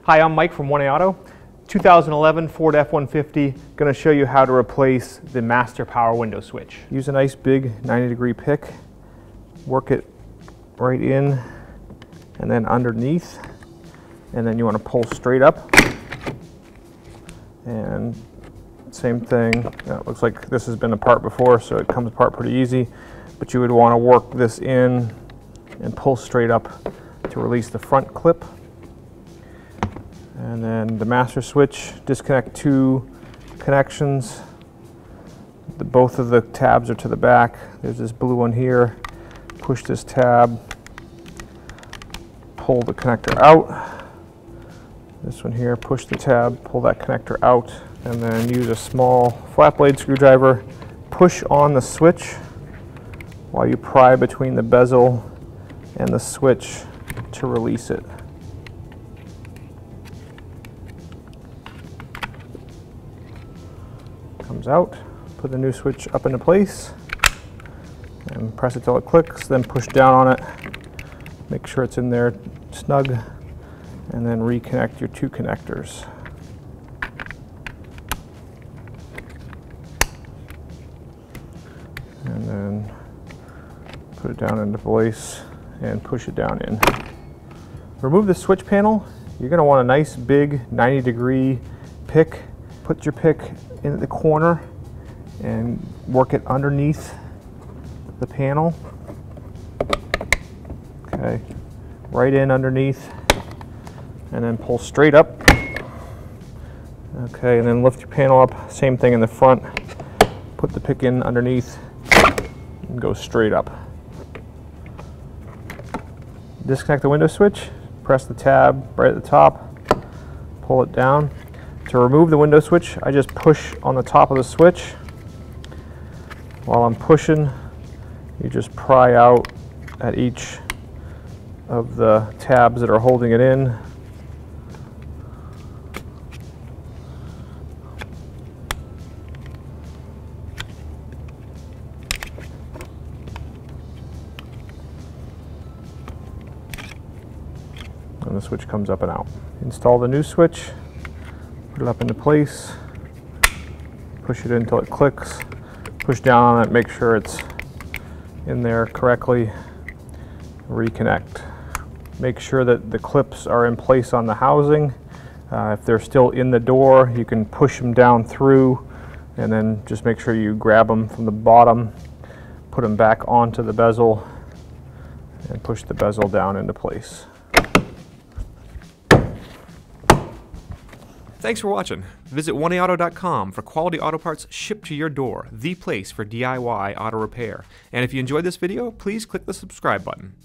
Hi, I'm Mike from 1A Auto. 2011 Ford F-150, going to show you how to replace the master power window switch. Use a nice big 90-degree pick, work it right in and then underneath, and then you want to pull straight up. And same thing, it looks like this has been apart before, so it comes apart pretty easy, but you would want to work this in and pull straight up to release the front clip. And then the master switch, disconnect two connections. Both of the tabs are to the back. There's this blue one here. Push this tab, pull the connector out. This one here, push the tab, pull that connector out, and then use a small flat blade screwdriver. Push on the switch while you pry between the bezel and the switch to release it. Comes out, put the new switch up into place and press it till it clicks, then push down on it, make sure it's in there snug, and then reconnect your two connectors. And then put it down into place and push it down in. Remove the switch panel. You're going to want a nice big 90-degree pick. Put your pick in the corner and work it underneath the panel. Okay, right in underneath, and then pull straight up. Okay, and then lift your panel up, same thing in the front. Put the pick in underneath and go straight up. Disconnect the window switch, press the tab right at the top, pull it down. To remove the window switch, I just push on the top of the switch. While I'm pushing, you just pry out at each of the tabs that are holding it in. And the switch comes up and out. Install the new switch. Put it up into place, push it in until it clicks, push down on it, make sure it's in there correctly, reconnect. Make sure that the clips are in place on the housing. If they're still in the door, you can push them down through, and then just make sure you grab them from the bottom, put them back onto the bezel, and push the bezel down into place. Thanks for watching. Visit 1AAuto.com for quality auto parts shipped to your door, the place for DIY auto repair. And if you enjoyed this video, please click the subscribe button.